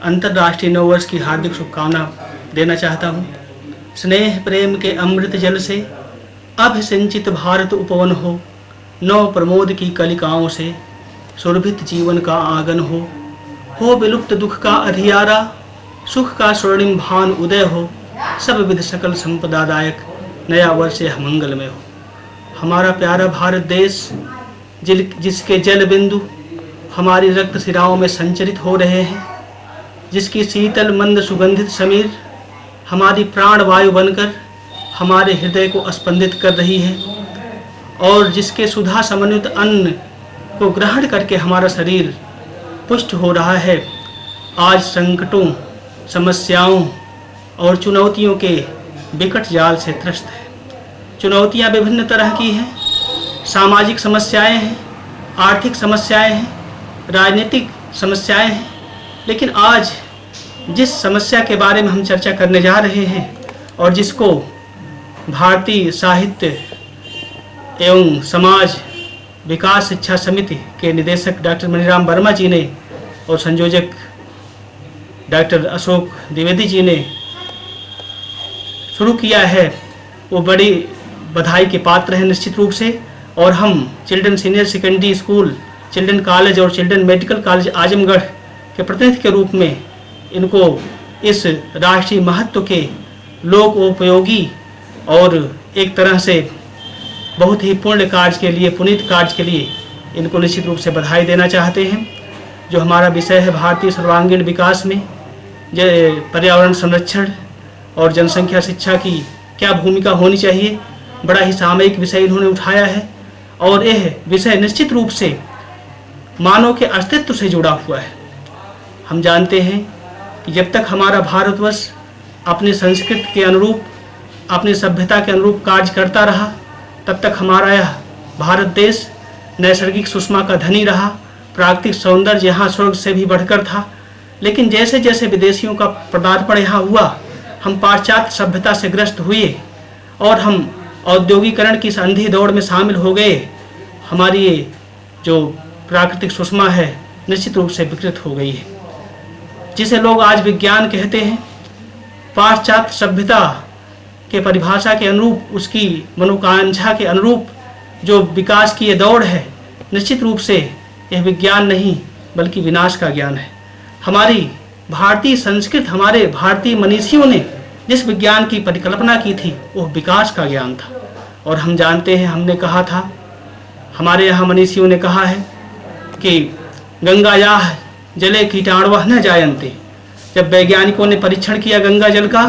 अंतर्राष्ट्रीय नववर्ष की हार्दिक शुभकामना देना चाहता हूँ। स्नेह प्रेम के अमृत जल से अभिसिंचित भारत उपवन हो, नव प्रमोद की कलिकाओं से सुरभित जीवन का आंगन हो विलुप्त दुख का अधियारा, सुख का स्वर्णिम भान उदय हो, सब विध सकल संपदादायक नया वर्ष यह मंगलमय हो। हमारा प्यारा भारत देश जिसके जल बिंदु हमारी रक्त सिराओं में संचरित हो रहे हैं, जिसकी शीतल मंद सुगंधित समीर हमारी प्राण वायु बनकर हमारे हृदय को स्पंदित कर रही है, और जिसके सुधा समन्वित अन्न को ग्रहण करके हमारा शरीर पुष्ट हो रहा है, आज संकटों, समस्याओं और चुनौतियों के विकट जाल से त्रस्त है। चुनौतियां विभिन्न तरह की हैं, सामाजिक समस्याएं हैं, आर्थिक समस्याएं हैं, राजनीतिक समस्याएं हैं, लेकिन आज जिस समस्या के बारे में हम चर्चा करने जा रहे हैं और जिसको भारतीय साहित्य एवं समाज विकास शिक्षा समिति के निदेशक डॉक्टर मनीराम वर्मा जी ने और संयोजक डॉक्टर अशोक द्विवेदी जी ने शुरू किया है, वो बड़ी बधाई के पात्र हैं निश्चित रूप से। और हम children senior secondary school, children college और चिल्ड्रन मेडिकल कॉलेज आजमगढ़ के प्रतिनिधि के रूप में इनको इस राष्ट्रीय महत्व के लोकोपयोगी और एक तरह से बहुत ही पुण्य कार्य के लिए, पुनीत कार्य के लिए इनको निश्चित रूप से बधाई देना चाहते हैं। जो हमारा विषय है भारतीय सर्वांगीण विकास में पर्यावरण संरक्षण और जनसंख्या शिक्षा की क्या भूमिका होनी चाहिए, बड़ा ही सामयिक विषय इन्होंने उठाया है, और यह विषय निश्चित रूप से मानव के अस्तित्व से जुड़ा हुआ है। हम जानते हैं कि जब तक हमारा भारतवर्ष अपनी संस्कृति के अनुरूप, अपनी सभ्यता के अनुरूप कार्य करता रहा, तब तक हमारा यह भारत देश नैसर्गिक सुषमा का धनी रहा, प्राकृतिक सौंदर्य यहाँ स्वर्ग से भी बढ़कर था। लेकिन जैसे जैसे विदेशियों का पदार्पण यहाँ हुआ, हम पाश्चात्य सभ्यता से ग्रस्त हुए और हम औद्योगिकरण की अंधी दौड़ में शामिल हो गए। हमारी ये जो प्राकृतिक सुषमा है निश्चित रूप से विकृत हो गई है, जिसे लोग आज विज्ञान कहते हैं। पाश्चात्य सभ्यता के परिभाषा के अनुरूप, उसकी मनोकांक्षा के अनुरूप जो विकास की ये दौड़ है, निश्चित रूप से यह विज्ञान नहीं बल्कि विनाश का ज्ञान है। हमारी भारतीय संस्कृति, हमारे भारतीय मनीषियों ने जिस विज्ञान की परिकल्पना की थी वो विकास का ज्ञान था। और हम जानते हैं, हमने कहा था, हमारे यहाँ मनीषियों ने कहा है कि गंगायाः जले कीटाणुः न जायन्ते। जब वैज्ञानिकों ने परीक्षण किया गंगा जल का,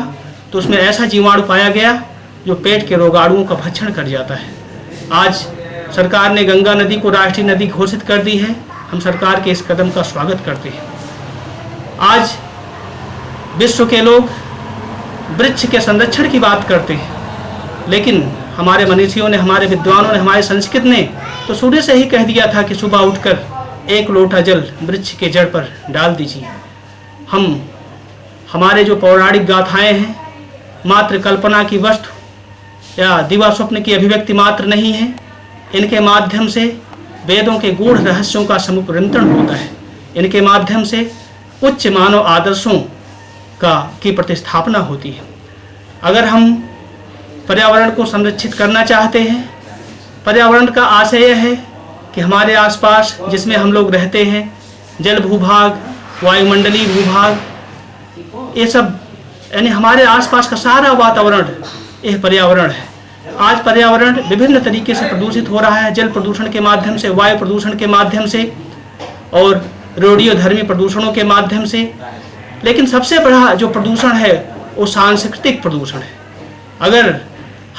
तो उसमें ऐसा जीवाणु पाया गया जो पेट के रोगाणुओं का भक्षण कर जाता है। आज सरकार ने गंगा नदी को राष्ट्रीय नदी घोषित कर दी है। हम सरकार के इस कदम का स्वागत करते हैं। आज विश्व के लोग वृक्ष के संरक्षण की बात करते हैं, लेकिन हमारे मनीषियों ने, हमारे विद्वानों ने, हमारे संस्कृत ने तो सूर्य से ही कह दिया था कि सुबह उठकर एक लोटा जल वृक्ष के जड़ पर डाल दीजिए। हमारे जो पौराणिक गाथाएं हैं मात्र कल्पना की वस्तु या दिवा स्वप्न की अभिव्यक्ति मात्र नहीं है। इनके माध्यम से वेदों के गूढ़ रहस्यों का समुपरिंतरण होता है। इनके माध्यम से उच्च मानव आदर्शों की प्रतिस्थापना होती है। अगर हम पर्यावरण को संरक्षित करना चाहते हैं, पर्यावरण का आशय यह है कि हमारे आसपास जिसमें हम लोग रहते हैं, जल भूभाग, वायुमंडलीय भूभाग, ये सब यानी हमारे आसपास का सारा वातावरण यह पर्यावरण है। आज पर्यावरण विभिन्न तरीके से प्रदूषित हो रहा है, जल प्रदूषण के माध्यम से, वायु प्रदूषण के माध्यम से और रेडियोधर्मी प्रदूषणों के माध्यम से। लेकिन सबसे बड़ा जो प्रदूषण है वो सांस्कृतिक प्रदूषण है। अगर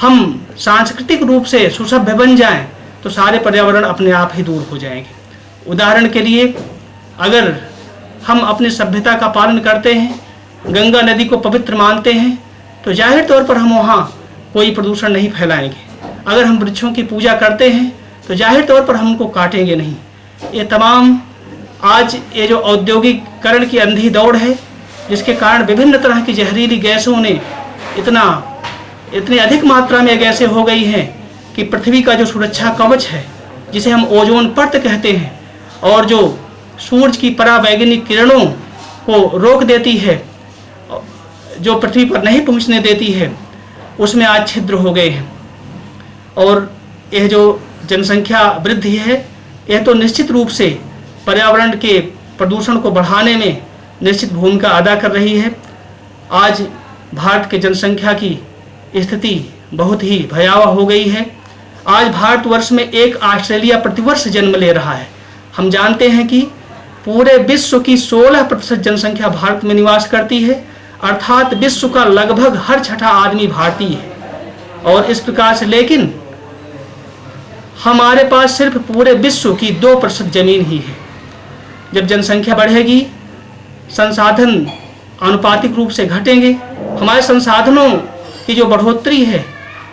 हम सांस्कृतिक रूप से सुसभ्य बन जाएं तो सारे पर्यावरण अपने आप ही दूर हो जाएंगे। उदाहरण के लिए, अगर हम अपनी सभ्यता का पालन करते हैं, गंगा नदी को पवित्र मानते हैं, तो जाहिर तौर पर हम वहाँ कोई प्रदूषण नहीं फैलाएंगे। अगर हम वृक्षों की पूजा करते हैं तो जाहिर तौर पर हम उनको काटेंगे नहीं। ये तमाम आज ये जो औद्योगिकरण की अंधी दौड़ है, जिसके कारण विभिन्न तरह की जहरीली गैसों ने इतनी अधिक मात्रा में गैसें हो गई हैं कि पृथ्वी का जो सुरक्षा कवच है, जिसे हम ओजोन परत कहते हैं, और जो सूरज की परावैगनिक किरणों को रोक देती है, जो पृथ्वी पर नहीं पहुंचने देती है, उसमें आज छिद्र हो गए हैं। और यह जो जनसंख्या वृद्धि है, यह तो निश्चित रूप से पर्यावरण के प्रदूषण को बढ़ाने में निश्चित भूमिका अदा कर रही है। आज भारत के जनसंख्या की स्थिति बहुत ही भयावह हो गई है। आज भारतवर्ष में एक ऑस्ट्रेलिया प्रतिवर्ष जन्म ले रहा है। हम जानते हैं कि पूरे विश्व की 16% जनसंख्या भारत में निवास करती है, अर्थात विश्व का लगभग हर छठा आदमी भारतीय है। और इस प्रकार से लेकिन हमारे पास सिर्फ पूरे विश्व की 2% जमीन ही है। जब जनसंख्या बढ़ेगी, संसाधन आनुपातिक रूप से घटेंगे। हमारे संसाधनों की जो बढ़ोतरी है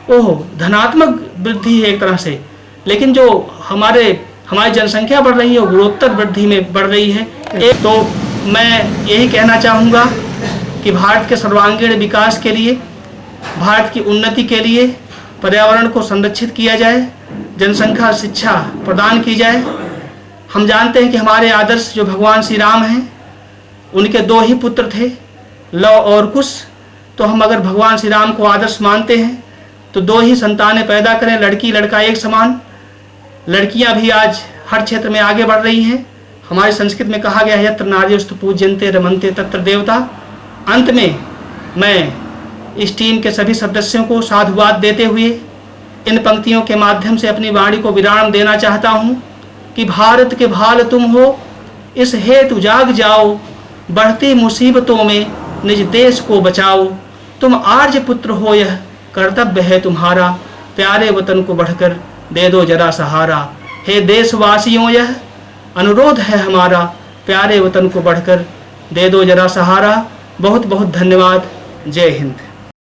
वो धनात्मक वृद्धि है एक तरह से, लेकिन जो हमारी जनसंख्या बढ़ रही है वो गुणोत्तर वृद्धि में बढ़ रही है। एक तो मैं यही कहना चाहूँगा कि भारत के सर्वांगीण विकास के लिए, भारत की उन्नति के लिए पर्यावरण को संरक्षित किया जाए, जनसंख्या शिक्षा प्रदान की जाए। हम जानते हैं कि हमारे आदर्श जो भगवान श्री राम हैं, उनके 2 ही पुत्र थे, लव और कुश। तो हम अगर भगवान श्री राम को आदर्श मानते हैं तो 2 ही संतानें पैदा करें, लड़की लड़का एक समान। लड़कियां भी आज हर क्षेत्र में आगे बढ़ रही हैं। हमारी संस्कृत में कहा गया है, यत्र नार्यस्तु पूज्यन्ते रमन्ते तत्र देवता। अंत में मैं इस टीम के सभी सदस्यों को साधुवाद देते हुए इन पंक्तियों के माध्यम से अपनी वाणी को विराम देना चाहता हूँ कि भारत के भाल तुम हो, इस हेतु जाग जाओ, बढ़ती मुसीबतों में निज देश को बचाओ। तुम आर्य पुत्र हो, यह कर्तव्य है तुम्हारा, प्यारे वतन को बढ़कर दे दो जरा सहारा। हे देशवासियों, यह अनुरोध है हमारा, प्यारे वतन को बढ़कर दे दो जरा सहारा। बहुत बहुत धन्यवाद। जय हिंद।